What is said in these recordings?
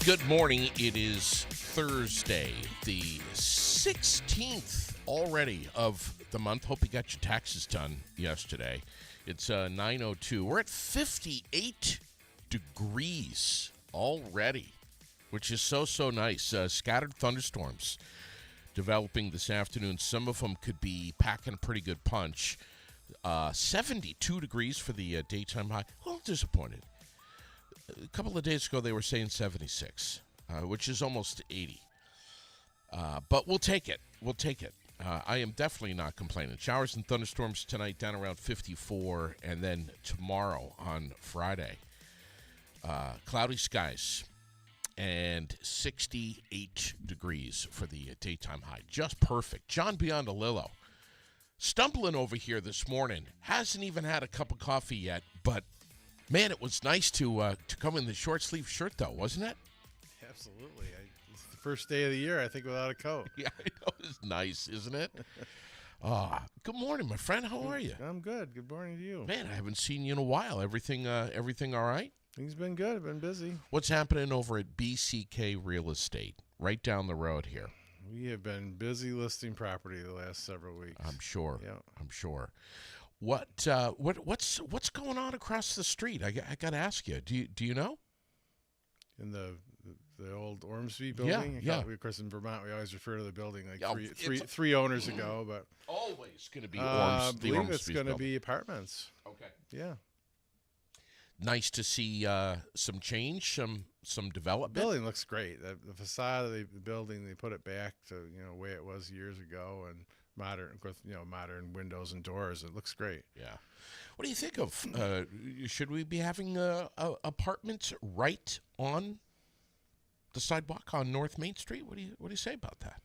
Good morning. It is Thursday, the 16th already of the month. Hope you got your taxes done yesterday. It's 9:02. We're at 58 degrees already, which is so nice. Scattered thunderstorms developing this afternoon. Some of them could be packing a pretty good punch. 72 degrees for the daytime high. A little disappointed. A couple of days ago, they were saying 76, which is almost 80. But we'll take it. We'll take it. I am definitely not complaining. Showers and thunderstorms tonight down around 54, and then tomorrow on Friday, cloudy skies and 68 degrees for the daytime high. Just perfect. John Biondolillo stumbling over here this morning. Hasn't even had a cup of coffee yet, but man, it was nice to come in the short sleeve shirt, though, wasn't it? Absolutely. It's the first day of the year, I think, without a coat. Yeah, I know. It's nice, isn't it? Good morning, my friend. How are you? I'm good. Good morning to you. Man, I haven't seen you in a while. Everything all right? Things been good. I've been busy. What's happening over at BCK Real Estate, right down the road here? We have been busy listing property the last several weeks. I'm sure. Yeah. I'm sure. What's going on across the street? I got to ask you. Do you know? In the old Ormsby building? Yeah. Of course, in Vermont, we always refer to the building like Oh, three owners ago. But always going to be I Ormsby. believe it's going to be apartments. Okay. Yeah. Nice to see some change, some development. The building looks great. The facade of the building, they put it back to the way it was years ago, and modern, with modern windows and doors. It looks great. Yeah. What do you think of? Should we be having apartments right on the sidewalk on North Main Street? What do you say about that?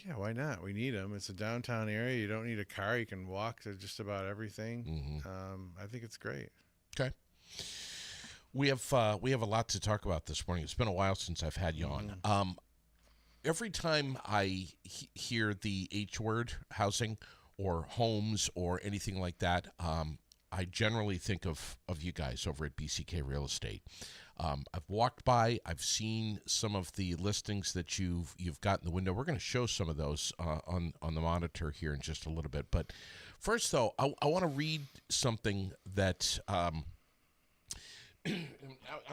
Yeah, why not? We need them. It's a downtown area. You don't need a car. You can walk to just about everything. Mm-hmm. I think it's great. Okay. We have a lot to talk about this morning. It's been a while since I've had you on. Every time I hear the H word, housing or homes or anything like that, I generally think of you guys over at BCK Real Estate. I've walked by. I've seen some of the listings that you've got in the window. We're going to show some of those on the monitor here in just a little bit. But first, though, I want to read something that I'm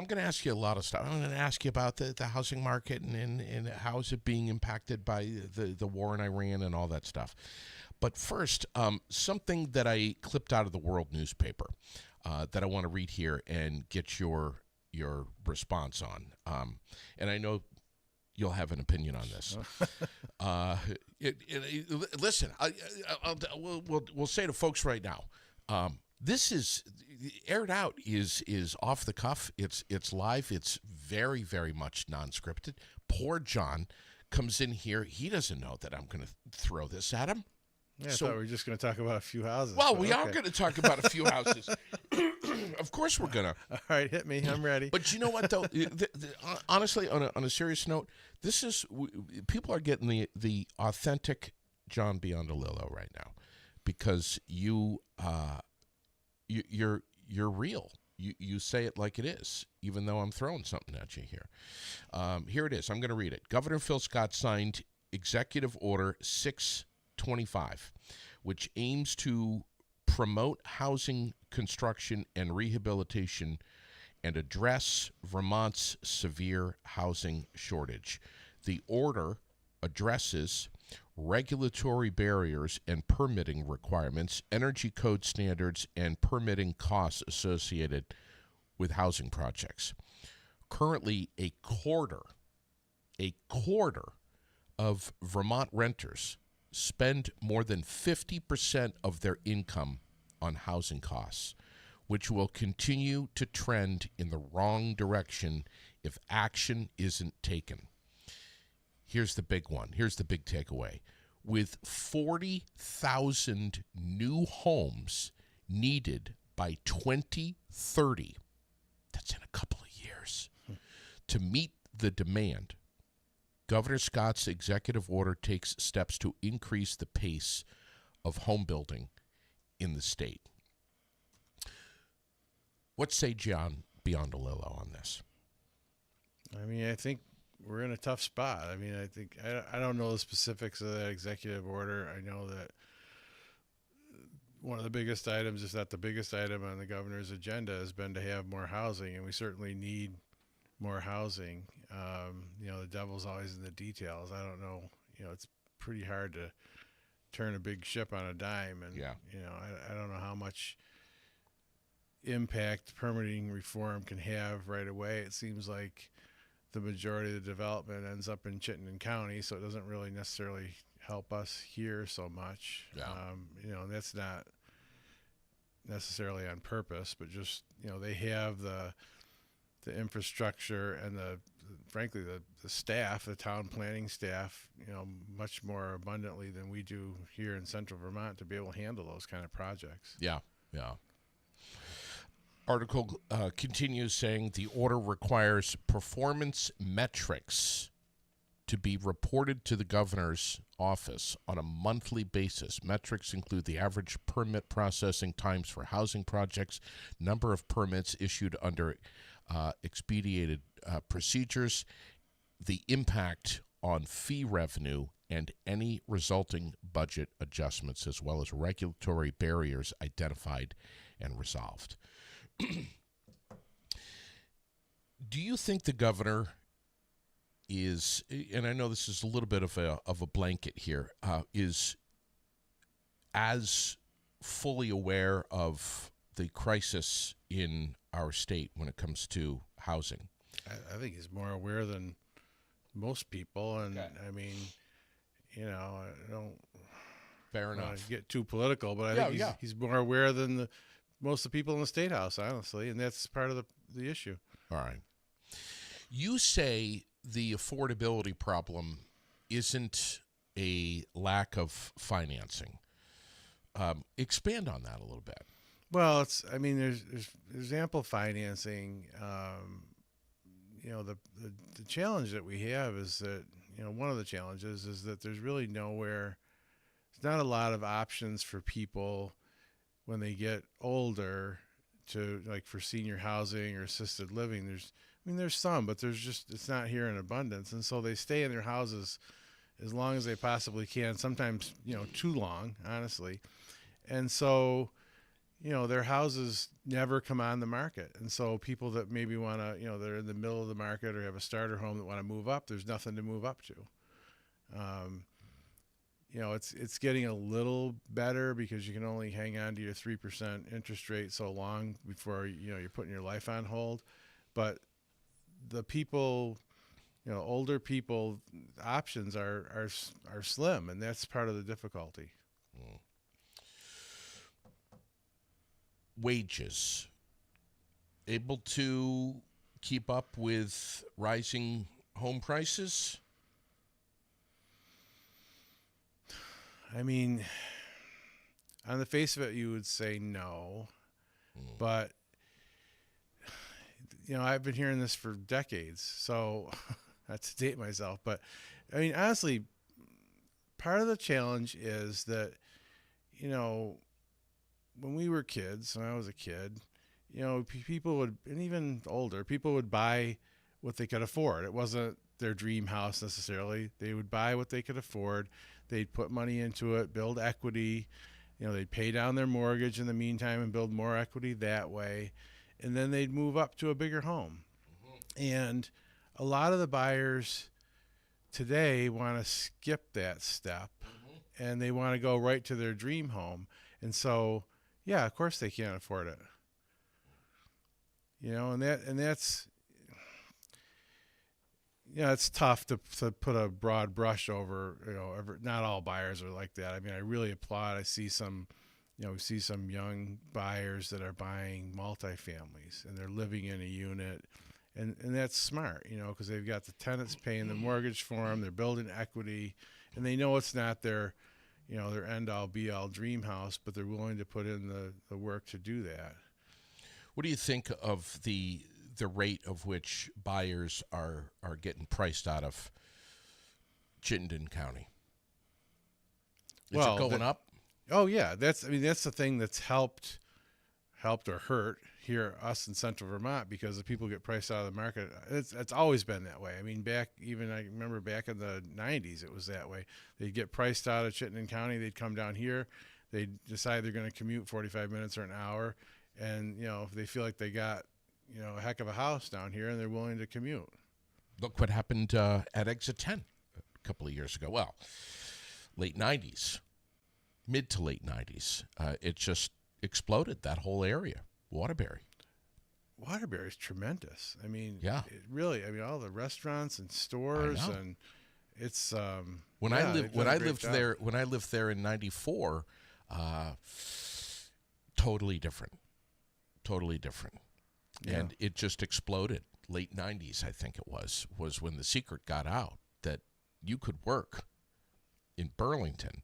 going to ask you a lot of stuff. I'm going to ask you about the housing market and how is it being impacted by the war in Iran and all that stuff. But first, something that I clipped out of the World newspaper that I want to read here and get your response on. And I know you'll have an opinion on this. Listen, we'll say to folks right now, this is aired out is off the cuff. It's live. It's very, very much non-scripted. Poor John comes in here. He doesn't know that I'm going to throw this at him. Yeah, I thought we were just going to talk about a few houses. Well, we are going to talk about a few houses. Of course we're going to. All right, hit me. I'm ready. But you know what, though? Honestly, on a serious note, this is people are getting the authentic John Biondolillo right now because you're real. You say it like it is, even though I'm throwing something at you here. Here it is. I'm going to read it. Governor Phil Scott signed Executive Order 625, which aims to promote housing construction and rehabilitation and address Vermont's severe housing shortage. The order addresses regulatory barriers and permitting requirements, energy code standards, and permitting costs associated with housing projects. Currently, a quarter of Vermont renters spend more than 50% of their income on housing costs, which will continue to trend in the wrong direction if action isn't taken. Here's the big one. Here's the big takeaway. With 40,000 new homes needed by 2030, that's in a couple of years, to meet the demand, Governor Scott's executive order takes steps to increase the pace of home building in the state. What say John Biondolillo on this? I mean, I think we're in a tough spot. I mean, I don't know the specifics of that executive order. I know that one of the biggest items, if not the biggest item on the governor's agenda, has been to have more housing, and we certainly need more housing. The devil's always in the details. I don't know. It's pretty hard to turn a big ship on a dime, and Yeah. I don't know how much impact permitting reform can have right away. It seems like the majority of the development ends up in Chittenden County, so it doesn't really necessarily help us here so much. Yeah. That's not necessarily on purpose, but just they have the infrastructure and frankly the staff, the town planning staff, much more abundantly than we do here in Central Vermont to be able to handle those kind of projects. Yeah. Yeah. Article continues saying the order requires performance metrics to be reported to the governor's office on a monthly basis. Metrics include the average permit processing times for housing projects, number of permits issued under expedited procedures, the impact on fee revenue, and any resulting budget adjustments, as well as regulatory barriers identified and resolved. Do you think the governor is, and I know this is a little bit of a blanket here, is as fully aware of the crisis in our state when it comes to housing? I think he's more aware than most people, and Okay. I mean, I don't Fair want enough. to get too political, but I think he's more aware than most of the people in the state house, honestly, and that's part of the issue. All right. You say the affordability problem isn't a lack of financing. Expand on that a little bit. Well, there's ample financing. The challenge that we have is that one of the challenges is that there's really there's not a lot of options for people when they get older to, like, for senior housing or assisted living. There's some, but it's not here in abundance, and so they stay in their houses as long as they possibly can. Sometimes too long, honestly, and so their houses never come on the market. And so people that maybe want to, they're in the middle of the market or have a starter home that want to move up, there's nothing to move up to. It's getting a little better because you can only hang on to your 3% interest rate so long before, you're putting your life on hold. But the people, older people, options are slim, and that's part of the difficulty. Wages. Able to keep up with rising home prices? I mean, on the face of it, you would say no, but I've been hearing this for decades, so not to date myself, but I mean, honestly, part of the challenge is that, when we were kids, when I was a kid, people would, and even older, people would buy what they could afford. It wasn't their dream house necessarily. They would buy what they could afford. They'd put money into it, build equity. They'd pay down their mortgage in the meantime and build more equity that way. And then they'd move up to a bigger home. Mm-hmm. And a lot of the buyers today want to skip that step, mm-hmm. and they want to go right to their dream home. And so, yeah, of course they can't afford it. That's it's tough to put a broad brush over, not all buyers are like that. I mean, I really applaud. I see some, we see some young buyers that are buying multifamilies and they're living in a unit, and that's smart, because they've got the tenants paying the mortgage for them. They're building equity, and they know it's not their end all be all dream house, but they're willing to put in the work to do that. What do you think of the rate of which buyers are getting priced out of Chittenden County? Is it going up? Oh yeah, that's the thing that's helped helped or hurt here us in Central Vermont because the people get priced out of the market. It's always been that way. I mean, I remember back in the 90s, it was that way. They'd get priced out of Chittenden County. They'd come down here. They'd decide they're going to commute 45 minutes or an hour. And, if they feel like they got, a heck of a house down here and they're willing to commute. Look what happened at Exit 10 a couple of years ago. Well, late 90s, mid to late 90s. It just exploded, that whole area. Waterbury is tremendous. I mean, yeah. It really, all the restaurants and stores, and it's when I lived there in 94, totally different. Yeah. And it just exploded. Late 90s, I think it was when the secret got out that you could work in Burlington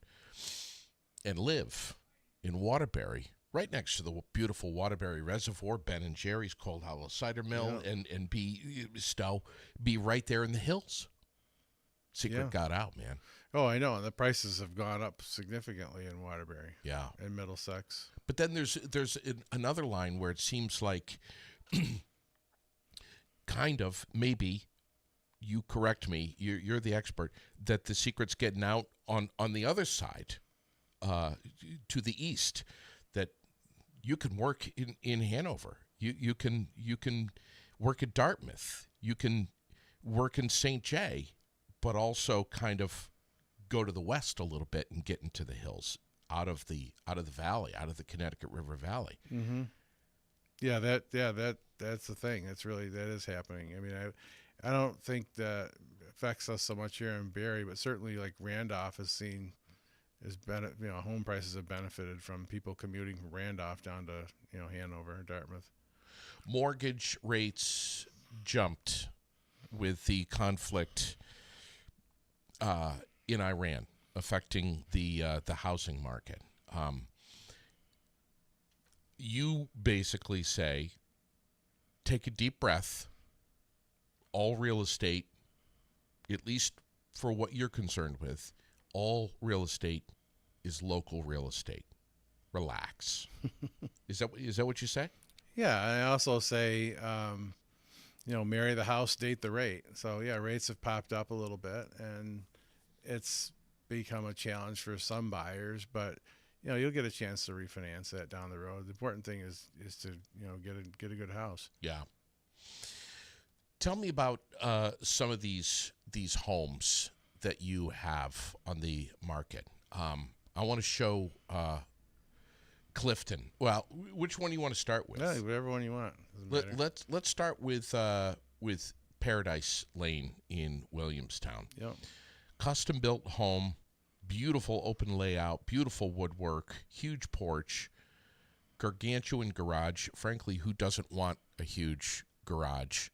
and live in Waterbury, right next to the beautiful Waterbury Reservoir, Ben and Jerry's Cold Hollow Cider Mill, Yeah. and be right there in the hills. Secret got out, man. Oh, I know. And the prices have gone up significantly in Waterbury. Yeah. And Middlesex. But then there's another line where it seems like kind of, maybe, you correct me, you're the expert, that the secret's getting out on the other side, to the east, that you can work in Hanover. You can work at Dartmouth. You can work in St. Jay, but also kind of go to the west a little bit and get into the hills, out of the valley, out of the Connecticut River Valley. Mm-hmm. Yeah, that's the thing. That is happening. I mean, I don't think that affects us so much here in Barre, but certainly like Randolph home prices have benefited from people commuting from Randolph down to Hanover and Dartmouth. Mortgage rates jumped with the conflict in Iran affecting the housing market. You basically say, take a deep breath. All real estate, at least for what you're concerned with, all real estate is local real estate. Relax. Is that what you say? Yeah, I also say, marry the house, date the rate. So yeah, rates have popped up a little bit, and it's become a challenge for some buyers, but you'll get a chance to refinance that down the road. The important thing is to get a good house. Yeah. Tell me about some of these homes that you have on the market. I want to show Clifton. Well, which one do you want to start with? Yeah, whatever one you want. Let's start with Paradise Lane in Williamstown. Yep. Custom built home, beautiful open layout, beautiful woodwork, huge porch, gargantuan garage. Frankly, who doesn't want a huge garage?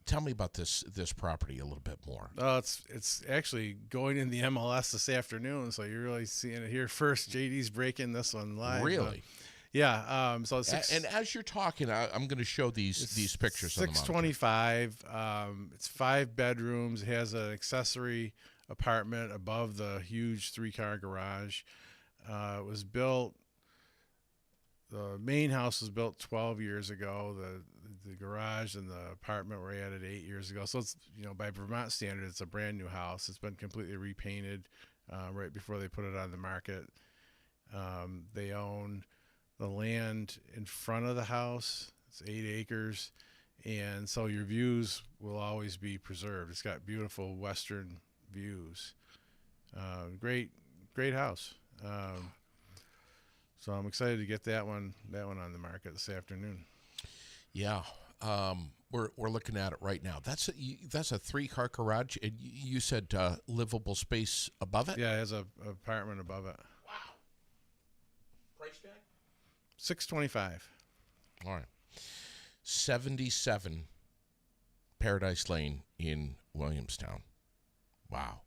Tell me about this property a little bit more. It's actually going in the MLS this afternoon, so you're really seeing it here first. JD's breaking this one live. Really? Yeah. So it's and as you're talking, I'm going to show these pictures. 625. It's 5 bedrooms. It has an accessory apartment above the huge 3-car garage. It was built. The main house was built 12 years ago. The garage and the apartment were added 8 years ago. So it's, by Vermont standards, it's a brand new house. It's been completely repainted right before they put it on the market. They own the land in front of the house. It's 8 acres. And so your views will always be preserved. It's got beautiful western views. Great house. So I'm excited to get that one on the market this afternoon. Yeah, we're looking at it right now. That's a 3-car garage, and you said livable space above it. Yeah, it has an apartment above it. Wow. Price tag? $625. All right. 77 Paradise Lane in Williamstown. Wow.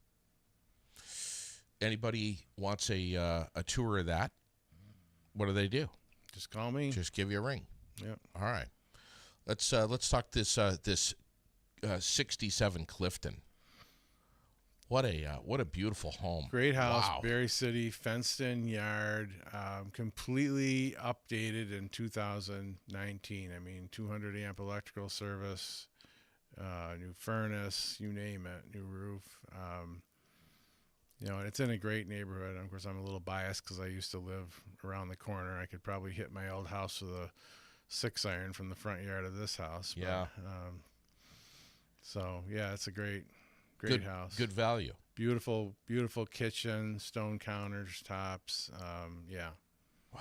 Anybody wants a tour of that? What do they do? Just call me. Just give you a ring. Yep. All right. Let's talk this 67 Clifton. What a beautiful home. Great house, Wow. Berry City, fenced-in yard, completely updated in 2019. I mean, 200 amp electrical service, new furnace, you name it, new roof. And it's in a great neighborhood. Of course, I'm a little biased because I used to live around the corner. I could probably hit my old house with a 6-iron from the front yard of this house. Yeah. So yeah, it's a great Good house. Good value. Beautiful kitchen, stone counters, tops. Yeah. Wow.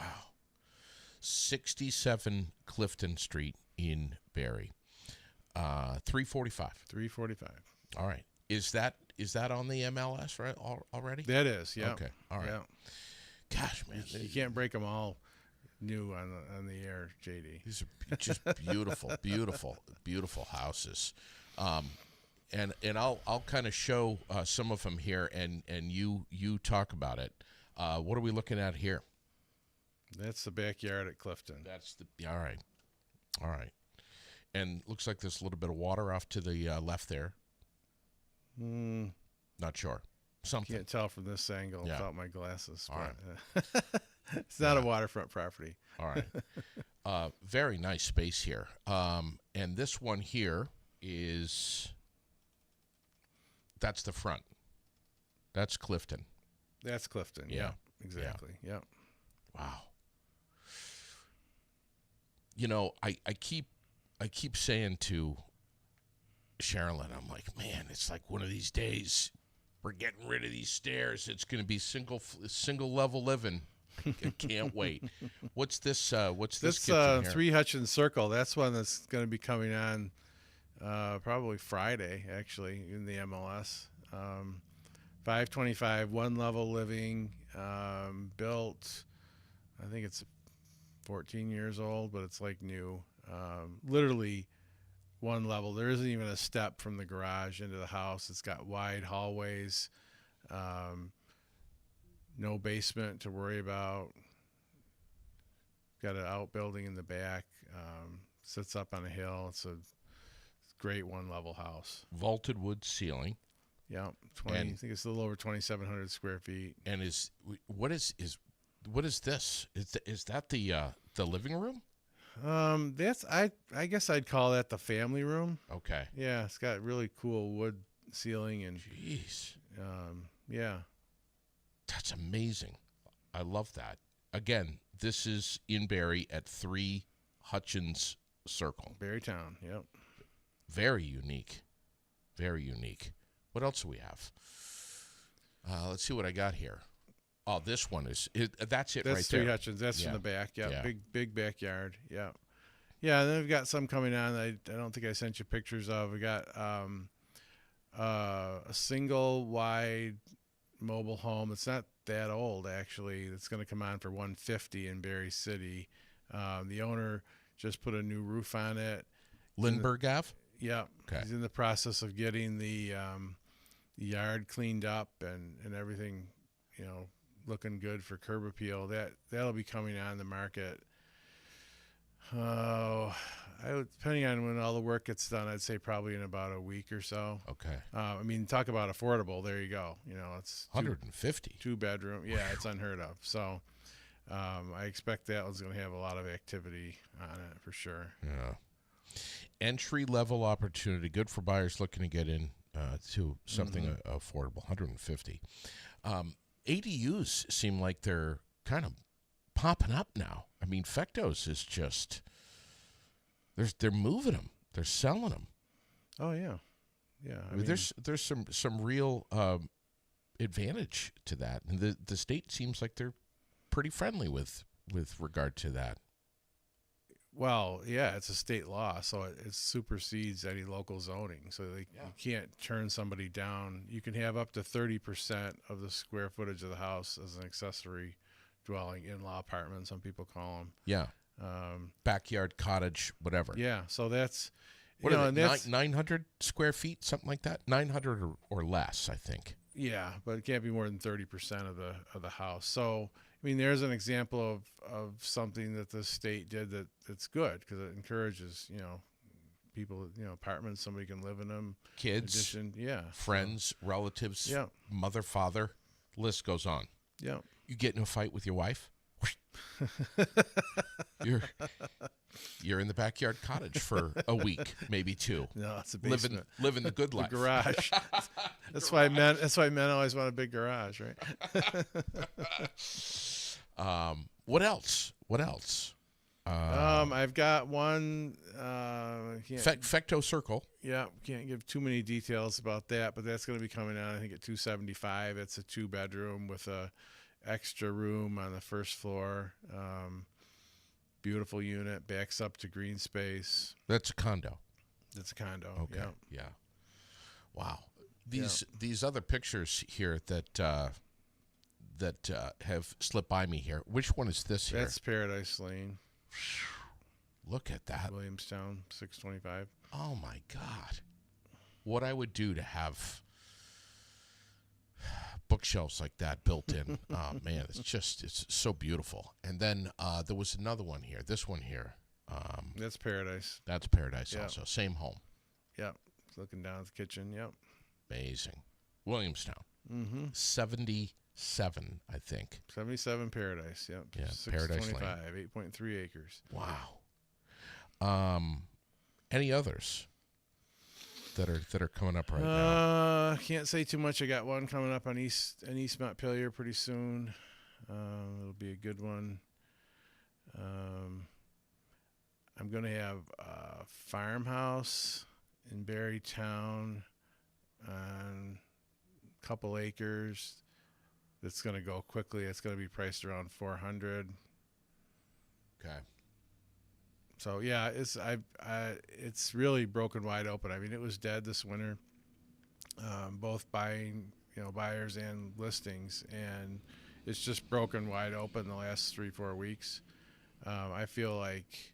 67 Clifton Street in Barrie. 345. 345. All right. Is that on the MLS right already? That is, yeah. Okay. All right. Yeah. Gosh, man. You can't break them all new on the air, JD. These are just beautiful, beautiful houses. And I'll kind of show some of them here, and you talk about it. What are we looking at here? That's the backyard at Clifton. That's all right. And looks like there's a little bit of water off to the left there. Not sure. Something. Can't tell from this angle without my glasses. All right. It's not a waterfront property. All right. Very nice space here. And this one here that's the front. That's Clifton. That's Clifton. Yeah. Exactly. Yeah. Wow. I keep saying to Sherilyn, I'm like, man, it's like one of these days we're getting rid of these stairs. It's going to be single level living. I can't wait. What's this? What's this? Kitchen here? 3 Hutchins Circle. That's one that's going to be coming on probably Friday, actually, in the MLS. 525, one level living, built. I think it's 14 years old, but it's like new. Literally one level. There isn't even a step from the garage into the house. It's got wide hallways. No basement to worry about. Got an outbuilding in the back. Sits up on a hill. It's a great one-level house. Vaulted wood ceiling. Yeah, I think it's a little over 2,700 square feet. And what is this? Is that the living room? That's I guess I'd call that the family room. Okay. Yeah, it's got really cool wood ceiling and. Jeez. Yeah. That's amazing. I love that. Again, this is in Barrie at 3 Hutchins Circle. Barrytown, yep. Very unique. Very unique. What else do we have? Let's see what I got here. Oh, this one is that's it. That's right 3 there. Hutchins. That's in the back. Yeah, Yeah. big backyard. Yeah. Yeah, and then we've got some coming on that I don't think I sent you pictures of. We got a single wide mobile home. It's not that old, actually. It's going to come on for $150 in Berry City. The owner just put a new roof on it. Lindbergh Ave? Yeah. Okay. He's in the process of getting the yard cleaned up and everything, looking good for curb appeal. That'll be coming on the market. Depending on when all the work gets done, I'd say probably in about a week or so. Okay. Talk about affordable. There you go. It's 150. 2-bedroom. Yeah, it's unheard of. So I expect that one's going to have a lot of activity on it for sure. Yeah. Entry level opportunity, good for buyers looking to get in to something affordable. 150. ADUs seem like they're kind of popping up now. I mean, Fectos is just they're moving them, they're selling them. Oh yeah, yeah. I mean, there's some real advantage to that, and the state seems like they're pretty friendly with regard to that. Well, yeah, it's a state law, so it supersedes any local zoning. So you can't turn somebody down. You can have up to 30% of the square footage of the house as an accessory dwelling, in-law apartment, some people call them. Yeah. Backyard, cottage, whatever. Yeah, so that's... What are they, 900 square feet, something like that? 900 or less, I think. Yeah, but it can't be more than 30% of the house. So... I mean, there's an example of something that the state did that's good because it encourages, people, apartments, somebody can live in them. Kids, Addition, yeah. friends, relatives, Yeah. mother, father, list goes on. Yeah. You get in a fight with your wife, you're in the backyard cottage for a week, maybe 2. No, it's a basement. Living the good life. The garage. That's why men always want a big garage, right? What else? I've got one. Fecto Circle. Yeah, can't give too many details about that, but that's going to be coming out, I think, at $275. It's a 2-bedroom with a extra room on the first floor. Beautiful unit, backs up to green space. That's a condo. That's a condo. Okay. Yeah. Wow. These other pictures here that have slipped by me here. Which one is this here? That's Paradise Lane. Look at that. Williamstown, 625. Oh my God. What I would do to have bookshelves like that built in. Oh man, it's so beautiful. And then there was another one here. This one here. That's Paradise. That's Paradise also. Same home. Yep. Looking down at the kitchen. Yep. Amazing. Williamstown. Mm-hmm. 77, I think. 77 Paradise. Yep. Yeah, Paradise Lane. 8.3 acres. Wow. Any others that are coming up right now? Can't say too much. I got one coming up on East Montpelier pretty soon. It'll be a good one. I'm going to have a farmhouse in Barrytown on a couple acres. That's going to go quickly. It's going to be priced around $400. Okay. So yeah, it's really broken wide open. I mean, it was dead this winter, both buyers and listings, and it's just broken wide open the last 3-4 weeks. I feel like,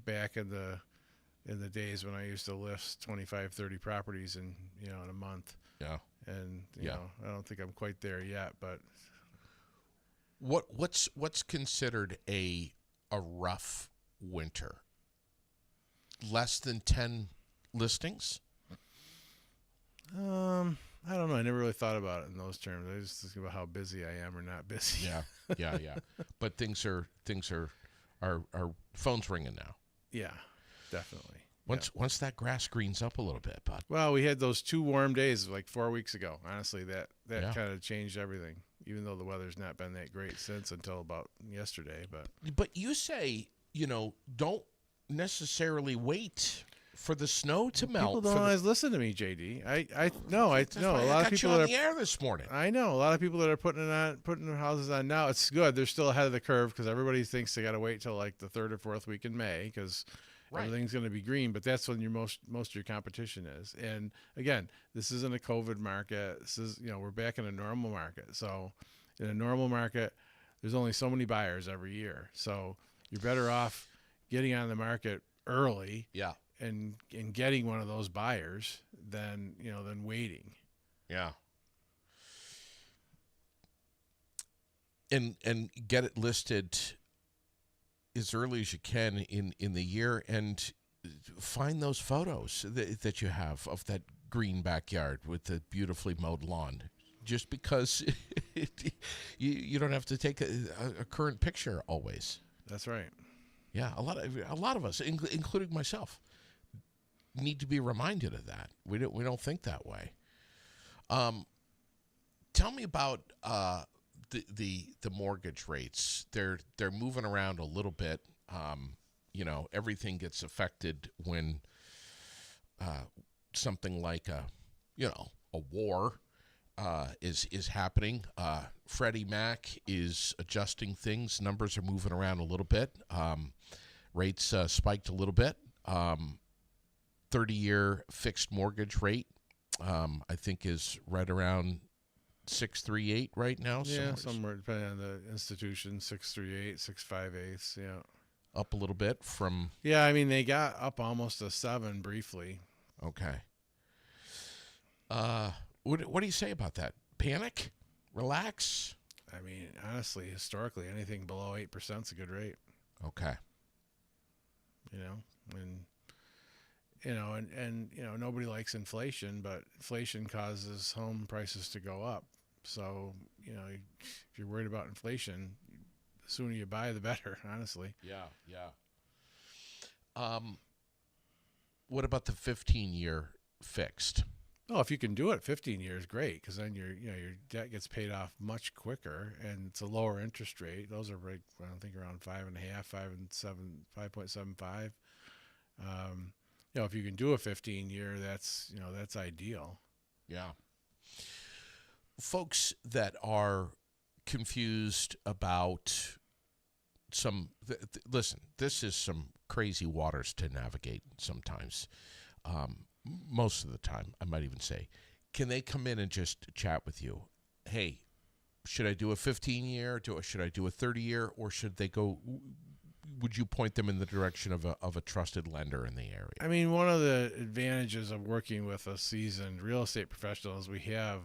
back in the days when I used to list 25, 30 properties in a month. Yeah. And I don't think I'm quite there yet, but what's considered a rough winter? Less than 10 listings? I don't know. I never really thought about it in those terms. I just think about how busy I am or not busy. Yeah. But things are phones ringing now. Yeah, definitely. Once that grass greens up a little bit, bud. Well, we had those 2 warm days like 4 weeks ago. Honestly, that Yeah. kind of changed everything. Even though the weather's not been that great since until about yesterday, But you say, don't necessarily wait for the snow to melt. people don't always listen to me, JD. I know a lot of people on that the air this morning. I know a lot of people that are putting their houses on now. It's good. They're still ahead of the curve because everybody thinks they got to wait till like the 3rd or 4th week in May because everything's going to be green. But that's when most of your competition is. And again, this isn't a COVID market. This is we're back in a normal market. So in a normal market, there's only so many buyers every year. So you're better off getting on the market early. Yeah. And getting one of those buyers than waiting. Yeah. And get it listed as early as you can in the year, and find those photos that you have of that green backyard with the beautifully mowed lawn. Just because you don't have to take a current picture always. That's right. Yeah, a lot of us, including myself, need to be reminded of that. We don't think that way. Tell me about the mortgage rates. They're moving around a little bit. Everything gets affected when something like a war is happening. Freddie Mac is adjusting things. Numbers are moving around a little bit. Rates spiked a little bit. 30-year fixed mortgage rate, I think, is right around 6.38 right now. Yeah, somewhere depending on the institution, 6.38, 6.58. Yeah, up a little bit from. Yeah, I mean they got up almost a 7 briefly. Okay. What do you say about that? Panic? Relax? I mean, honestly, historically, anything below 8% is a good rate. Okay. And and nobody likes inflation, but inflation causes home prices to go up. So, if you're worried about inflation, the sooner you buy, the better, honestly. Yeah, yeah. What about the 15-year fixed? Oh, if you can do it 15 years, great, because then your debt gets paid off much quicker, and it's a lower interest rate. Those are like, I don't think around 5.5, 5.75. If you can do a 15-year, that's ideal. Yeah. Folks that are confused about listen, this is some crazy waters to navigate sometimes. Most of the time, I might even say, can they come in and just chat with you? Hey, should I do a 15-year? Should I do a 30-year? Or should they go? Would you point them in the direction of a trusted lender in the area? I mean, one of the advantages of working with a seasoned real estate professional is we have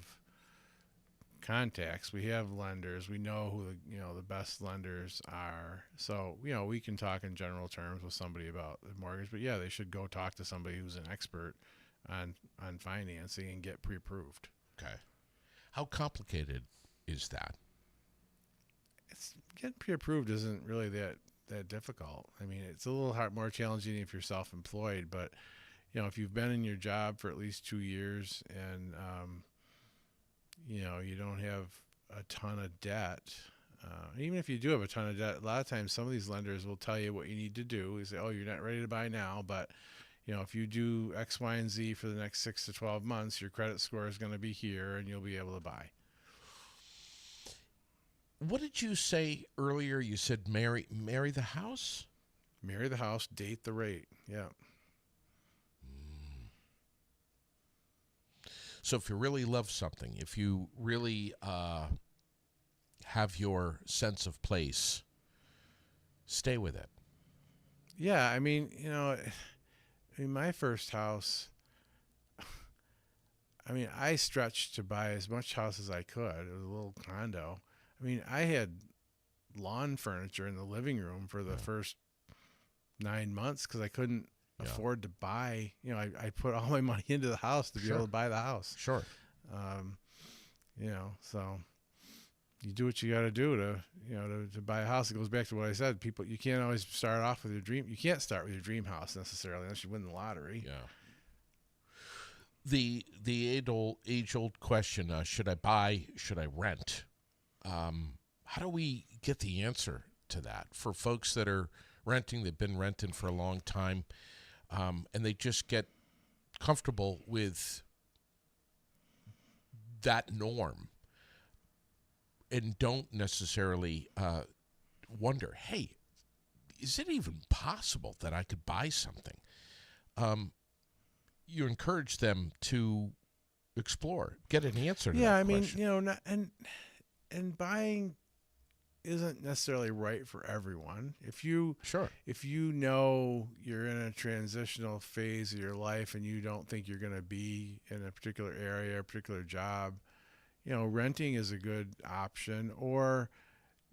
contacts, we have lenders, we know who the best lenders are. So we can talk in general terms with somebody about the mortgage, but yeah, they should go talk to somebody who's an expert on financing and get pre-approved. Okay. How complicated is that? It's getting pre-approved isn't really that difficult. I mean, it's a little more challenging if you're self-employed, but if you've been in your job for at least 2 years and you don't have a ton of debt. Even if you do have a ton of debt, a lot of times some of these lenders will tell you what you need to do. They say, oh, you're not ready to buy now, but if you do X, Y, and Z for the next 6 to 12 months, your credit score is going to be here and you'll be able to buy. What did you say earlier? You said marry the house? Marry the house, date the rate. Yeah. So if you really love something, if you really have your sense of place, stay with it. Yeah, I mean, my first house, I mean, I stretched to buy as much house as I could. It was a little condo. I mean, I had lawn furniture in the living room for the first 9 months because I couldn't afford to buy. I put all my money into the house to be able to buy the house. Sure. So you do what you got to do to buy a house. It goes back to what I said. People, you can't always start off with your dream. You can't start with your dream house necessarily unless you win the lottery. Yeah. The age old question: should I buy? Should I rent? How do we get the answer to that for folks that are renting? They've been renting for a long time, and they just get comfortable with that norm and don't necessarily wonder, hey, is it even possible that I could buy something? You encourage them to explore, get an answer to that question. Yeah, I mean, and buying isn't necessarily right for everyone. If you you're in a transitional phase of your life and you don't think you're going to be in a particular area, a particular job, renting is a good option. Or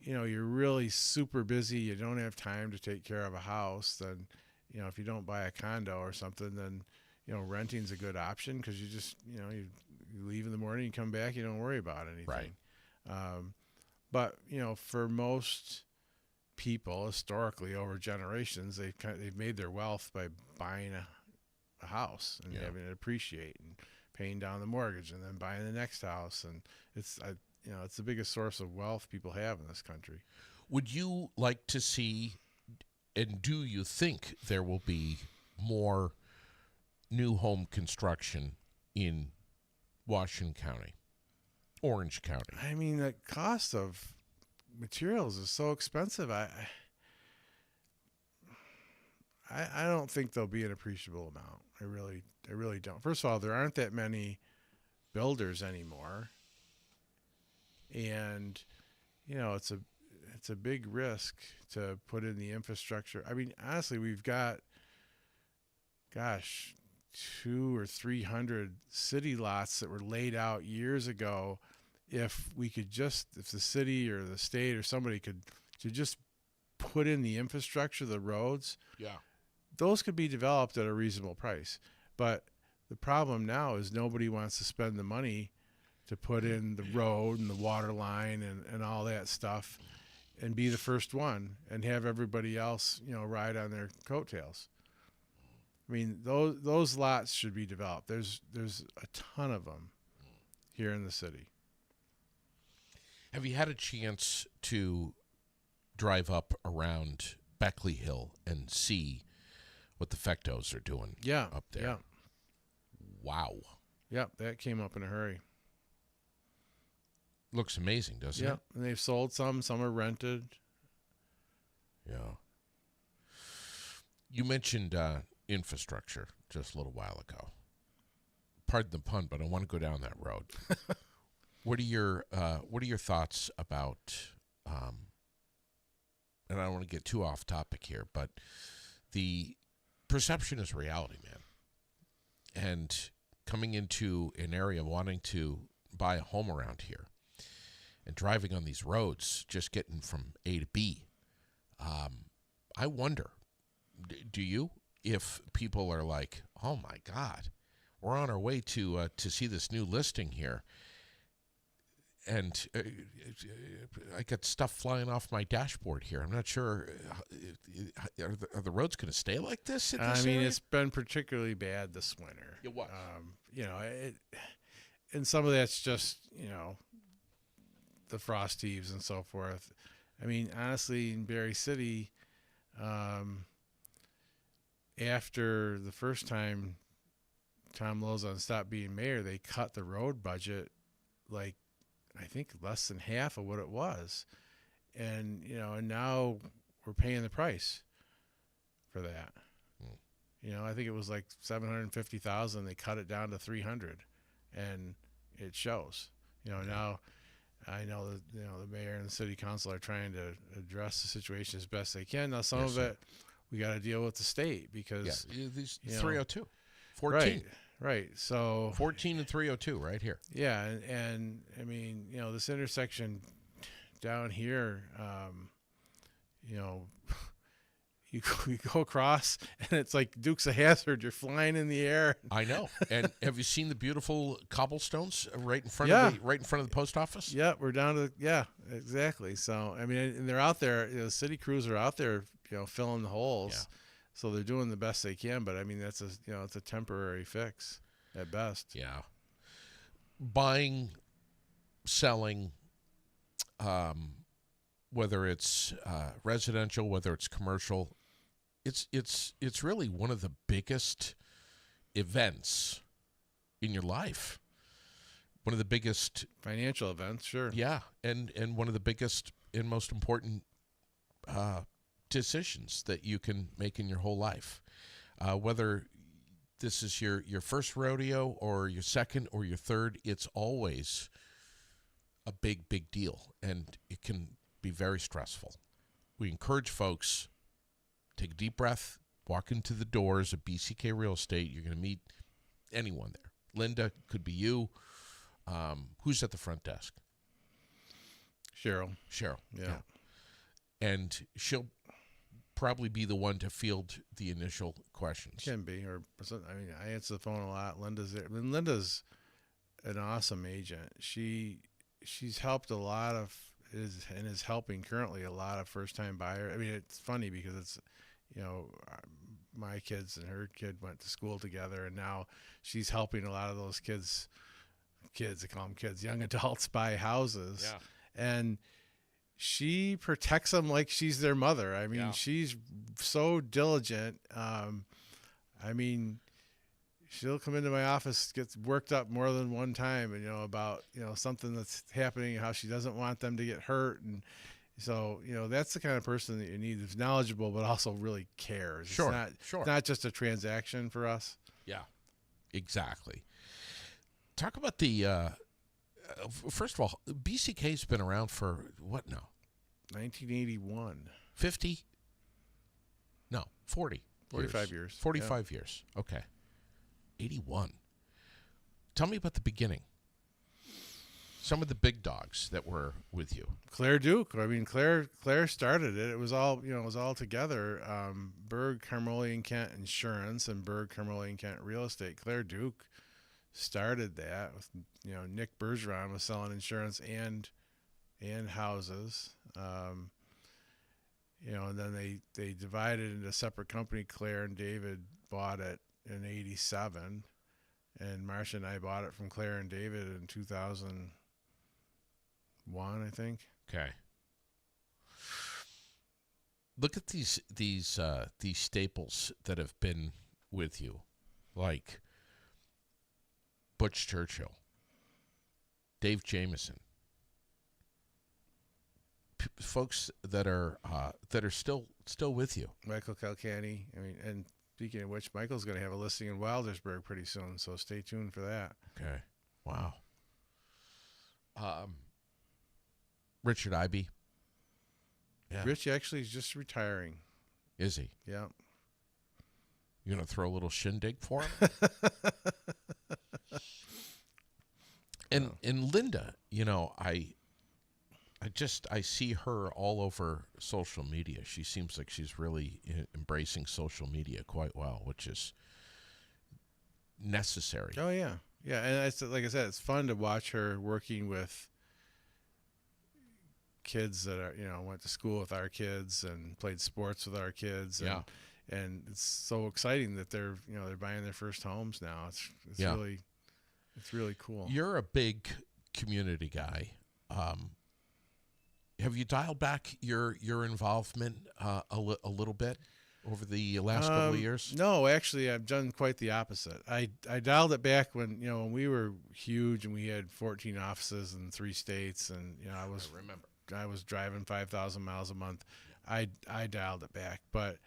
you're really super busy, you don't have time to take care of a house, then if you don't buy a condo or something, then renting's a good option because you just you leave in the morning, you come back, you don't worry about anything. Right. But for most people, historically over generations, they've made their wealth by buying a house and having it appreciate and paying down the mortgage and then buying the next house, and it's the biggest source of wealth people have in this country. Would you like to see, and do you think there will be more new home construction in Washington County? Orange County. I mean, the cost of materials is so expensive. I don't think there'll be an appreciable amount. I really don't. First of all, there aren't that many builders anymore, and it's a big risk to put in the infrastructure. I mean, honestly, we've got, 200 or 300 city lots that were laid out years ago. If the city or the state or somebody could just put in the infrastructure, the roads, those could be developed at a reasonable price. But the problem now is nobody wants to spend the money to put in the road and the water line and all that stuff and be the first one and have everybody else, ride on their coattails. I mean, those lots should be developed. There's a ton of them here in the city. Have you had a chance to drive up around Beckley Hill and see what the Fectos are doing up there? Yeah. Wow. Yep, that came up in a hurry. Looks amazing, doesn't it? Yeah, and they've sold some are rented. Yeah. You mentioned infrastructure just a little while ago. Pardon the pun, but I want to go down that road. What are your thoughts about? And I don't want to get too off topic here, but the perception is reality, man. And coming into an area wanting to buy a home around here and driving on these roads, just getting from A to B, I wonder, do you, if people are like, oh my God, we're on our way to see this new listing here, and I got stuff flying off my dashboard here. I'm not sure, are the roads going to stay like this in this area? It's been particularly bad this winter. It was. And some of that's just, the frost heaves and so forth. I mean, honestly, in Berry City, after the first time Tom Lozon stopped being mayor, they cut the road budget like, I think, less than half of what it was. And, and now we're paying the price for that. I think it was like $750,000. They cut it down to $300,000, and it shows. Now I know that the mayor and the city council are trying to address the situation as best they can. Now some of it we got to deal with the state because these 302, 14, right. So 14 and 302 right here. Yeah, and I mean, this intersection down here, you go across, and it's like Dukes of Hazzard. You're flying in the air. I know. And have you seen the beautiful cobblestones right in front of the post office? Yeah, we're down to exactly. So I mean, and they're out there. The city crews are out there, filling the holes. Yeah. So they're doing the best they can. But I mean, that's it's a temporary fix at best. Yeah. Buying, selling, whether it's residential, whether it's commercial, it's really one of the biggest events in your life. One of the biggest financial events, sure. Yeah, and one of the biggest and most important decisions that you can make in your whole life. Whether this is your first rodeo or your second or your third, it's always a big deal, and it can be very stressful. We encourage folks, take a deep breath, walk into the doors of BCK Real Estate. You're going to meet anyone there. Linda, could be you. Who's at the front desk? Cheryl. Yeah. And she'll probably be the one to field the initial questions. Can be, I answer the phone a lot. Linda's there. I mean, Linda's an awesome agent. She's helped a lot of is helping currently a lot of first-time buyers. I mean, it's funny because it's, my kids and her kid went to school together, and now she's helping a lot of those kids, I call them kids, young adults, buy houses. Yeah. And she protects them like she's their mother. I mean, she's so diligent. She'll come into my office, gets worked up more than one time, and about something that's happening, how she doesn't want them to get hurt, and so that's the kind of person that you need, who's knowledgeable but also really cares. Sure, it's not just a transaction for us. Yeah, exactly. Talk about the first of all, BCK's been around for what now? 1981. 50? No, 40. 45 years. 45 years. Okay. 81. Tell me about the beginning. some of the big dogs that were with you. Claire Duke. I mean, Claire started it. It was all, it was all together. Berg, Carmoli and Kent Insurance and Berg, Carmoli and Kent Real Estate. Claire Duke started that with, Nick Bergeron was selling insurance and houses. And then they divided into a separate company. Claire and David bought it in '87, and Marcia and I bought it from Claire and David in 2001, I think. Okay. Look at these staples that have been with you, like Butch Churchill, Dave Jameson, folks that are still with you. Michael Calcani. I mean, and speaking of which, Michael's going to have a listing in Wildersburg pretty soon, so stay tuned for that. Okay. Wow. Richard Ivey. Yeah. Rich actually is just retiring. Is he? Yeah. You going to throw a little shindig for him? And Linda, I see her all over social media. She seems like she's really embracing social media quite well, which is necessary. Oh yeah, yeah. And it's like I said, it's fun to watch her working with kids that are went to school with our kids and played sports with our kids. And, yeah. And it's so exciting that they're buying their first homes now. It's really cool. You're a big community guy. Have you dialed back your involvement a little bit over the last couple of years? No, actually, I've done quite the opposite. I dialed it back when we were huge and we had 14 offices in 3 states, and I was driving 5,000 miles a month. I dialed it back, but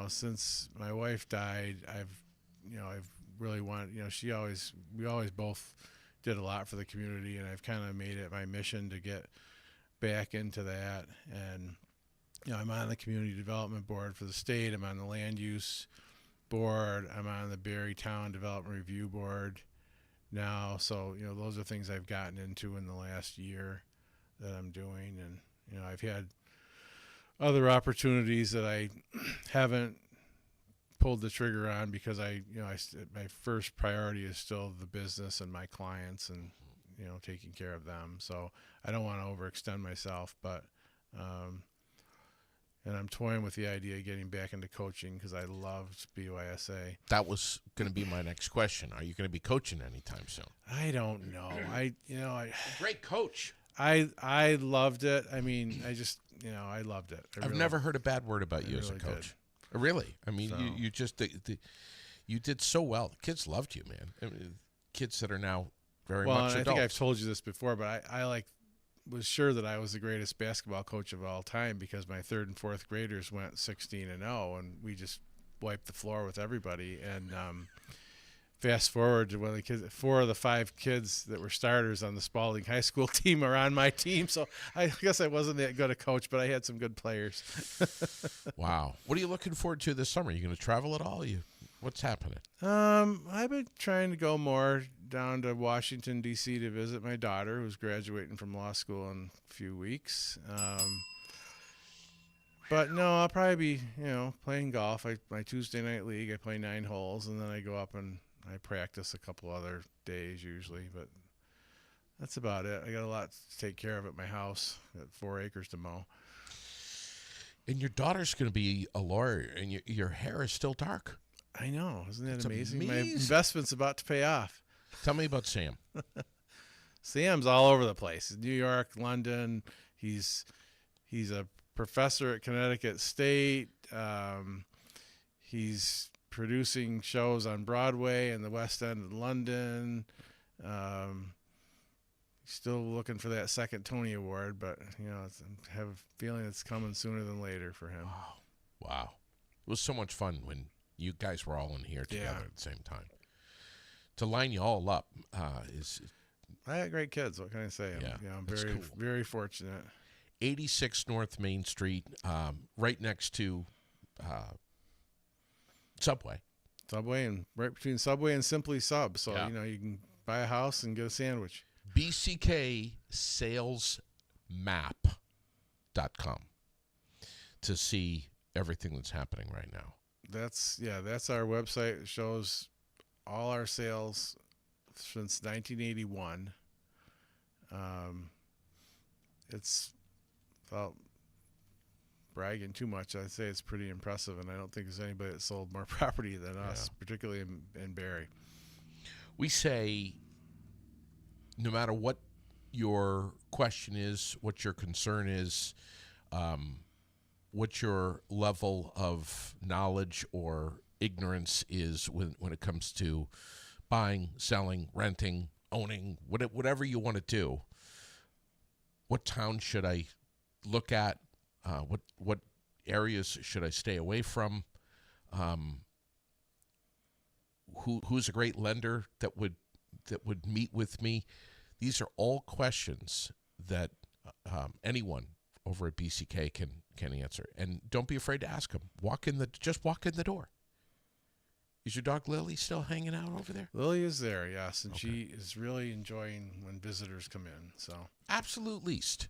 since my wife died, I've really wanted. We always both did a lot for the community, and I've kind of made it my mission to get back into that. And I'm on the community development board for the state. I'm on the land use board. I'm on the Barry Town Development Review Board now. So those are things I've gotten into in the last year that I'm doing. And I've had other opportunities that I haven't pulled the trigger on because my first priority is still the business and my clients and taking care of them. So I don't want to overextend myself, but and I'm toying with the idea of getting back into coaching because I loved BYSA. That was going to be my next question. Are you going to be coaching anytime soon? I don't know. Great coach. I loved it. I mean, I loved it. I've never heard a bad word about you as a coach. Really? I mean, So. you just you did so well. The kids loved you, man. I mean, kids that are now very much adults. I think I've told you this before, but I was sure that I was the greatest basketball coach of all time because my 3rd and 4th graders went 16-0, and we just wiped the floor with everybody. And fast forward to when the kids, 4 of the 5 kids that were starters on the Spalding High School team are on my team. So I guess I wasn't that good a coach, but I had some good players. Wow. What are you looking forward to this summer? Are you going to travel at all? What's happening? I've been trying to go more down to Washington, D.C. to visit my daughter who's graduating from law school in a few weeks. But no, I'll probably be, playing golf. My Tuesday night league, I play 9 holes, and then I go up and I practice a couple other days usually, but that's about it. I got a lot to take care of at my house. I got 4 acres to mow. And your daughter's going to be a lawyer, and your hair is still dark. I know. Isn't that It's amazing? amazing. My investment's about to pay off. Tell me about Sam. Sam's all over the place. New York, London. He's a professor at Connecticut State. He's producing shows on Broadway and the West End of London. Still looking for that second Tony Award, but I have a feeling it's coming sooner than later for him. Wow. It was so much fun when you guys were all in here together at the same time. To line you all up is... I had great kids. What can I say? I'm very, cool. very fortunate. 86 North Main Street, right next to Subway. Subway, and right between Subway and Simply Sub. So, Yeah. You can buy a house and get a sandwich. BCKSalesMap.com to see everything that's happening right now. That's our website. It shows all our sales since 1981. It's, without bragging too much, I'd say it's pretty impressive, and I don't think there's anybody that sold more property than us, particularly in Barrie. We say, no matter what your question is, what your concern is, what your level of knowledge or ignorance is when it comes to buying, selling, renting, owning, whatever you want to do, what town should I look at? What areas should I stay away from? Who's a great lender that would meet with me? These are all questions that anyone over at BCK can answer, and don't be afraid to ask them. Just walk in the door. Is your dog Lily still hanging out over there? Lily is there, yes, and Okay. she is really enjoying when visitors come in. So Absolute least,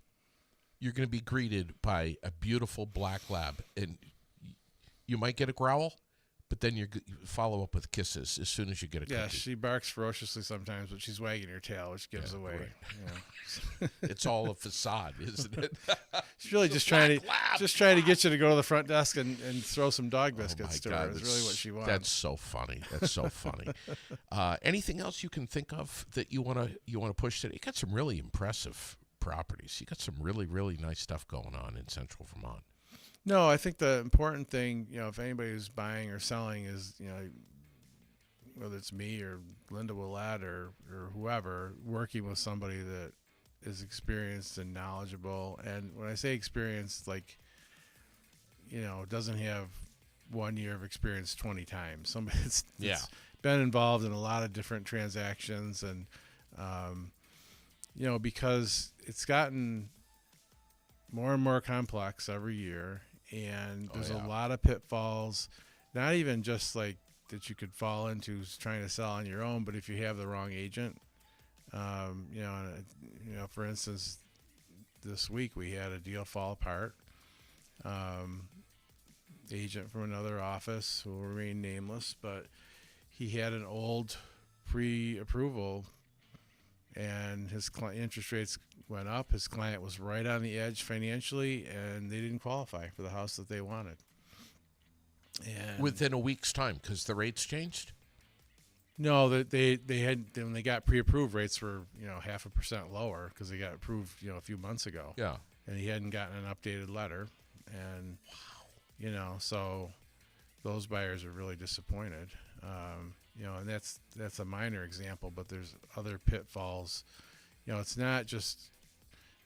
you're going to be greeted by a beautiful black lab, and you might get a growl, but then you follow up with kisses as soon as you get a cookie. yeah, she barks ferociously sometimes, but she's wagging her tail, which gives away. right. Yeah. It's all a facade, isn't it? She's really just trying to get you to go to the front desk and throw some dog biscuits to her. Is really what she wants. That's so funny. That's so funny. Anything else you can think of that you want to push today? You got some really impressive properties. You got some really, really nice stuff going on in Central Vermont. No, I think the important thing, if anybody who's buying or selling is, whether it's me or Linda Willette or whoever, working with somebody that is experienced and knowledgeable. And when I say experienced, like, doesn't have 1 year of experience 20 times. Somebody that's been involved in a lot of different transactions, and, because it's gotten more and more complex every year. And there's a lot of pitfalls, not even just like that you could fall into trying to sell on your own, but if you have the wrong agent, for instance, this week we had a deal fall apart. Agent from another office who will remain nameless, but he had an old pre-approval, and his interest rates went up. His client was right on the edge financially, and they didn't qualify for the house that they wanted. And Within a week's time, because the rates changed? No, that they had, when they got pre-approved, rates were 0.5% lower because they got approved a few months ago. Yeah. And he hadn't gotten an updated letter, and so those buyers are really disappointed. And that's a minor example, but there's other pitfalls. It's not just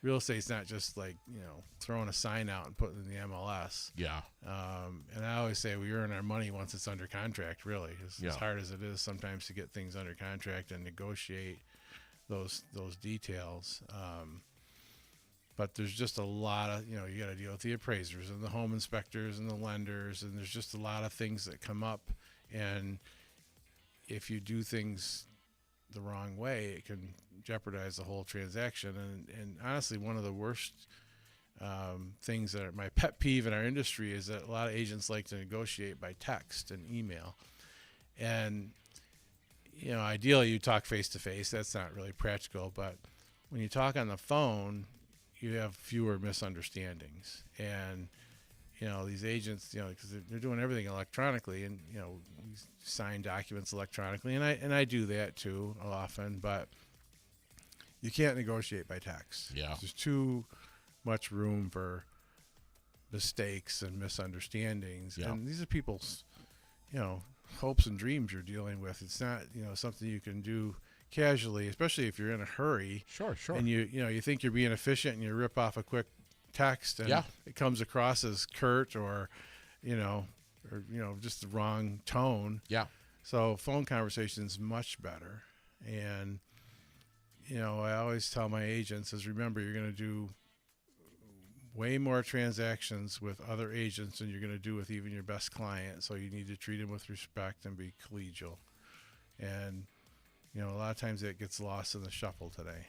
real estate's not just like throwing a sign out and putting it in the MLS. Yeah. And I always say we earn our money once it's under contract. Really, as hard as it is sometimes to get things under contract and negotiate those details. But there's just a lot of you got to deal with the appraisers and the home inspectors and the lenders, and there's just a lot of things that come up. And if you do things the wrong way, it can jeopardize the whole transaction. And honestly, one of the worst things that are my pet peeve in our industry is that a lot of agents like to negotiate by text and email. And ideally you talk face to face. That's not really practical, but when you talk on the phone, you have fewer misunderstandings. And these agents, because they're doing everything electronically, and we sign documents electronically, and I do that too often, but you can't negotiate by text. Yeah. There's too much room for mistakes and misunderstandings. Yeah. And these are people's, hopes and dreams you're dealing with. It's not, something you can do casually, especially if you're in a hurry. Sure. And you think you're being efficient and you rip off a quick text and it comes across as curt or just the wrong tone. Yeah. So phone conversation is much better. And I always tell my agents is, remember, you're going to do way more transactions with other agents than you're going to do with even your best client. So you need to treat them with respect and be collegial. And a lot of times it gets lost in the shuffle today.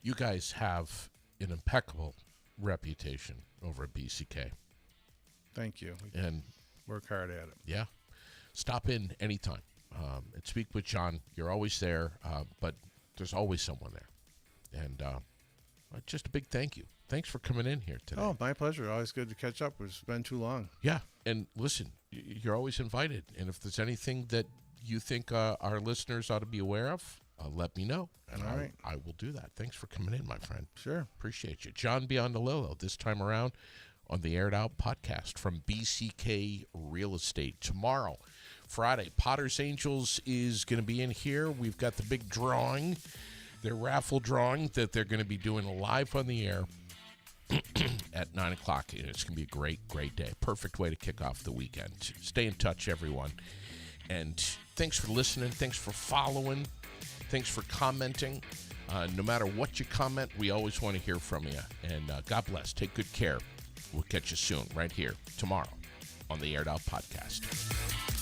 You guys have an impeccable reputation over at BCK. Thank you. And work hard at it. Yeah. Stop in anytime and speak with John. You're always there, but there's always someone there. And just a big thank you. Thanks for coming in here today. Oh, my pleasure. Always good to catch up. It's been too long. Yeah. And listen, you're always invited. And if there's anything that you think our listeners ought to be aware of, let me know. And All right. I will do that. Thanks for coming in, my friend. Sure. Appreciate you. John Biondolillo, this time around on the Aired Out podcast from BCK Real Estate. Tomorrow, Friday, Potter's Angels is going to be in here. We've got the big drawing, their raffle drawing that they're going to be doing live on the air at 9 o'clock. It's going to be a great, great day. Perfect way to kick off the weekend. Stay in touch, everyone. And thanks for listening. Thanks for following. Thanks for commenting. No matter what you comment, we always want to hear from you. And God bless. Take good care. We'll catch you soon right here tomorrow on the Aired Out podcast.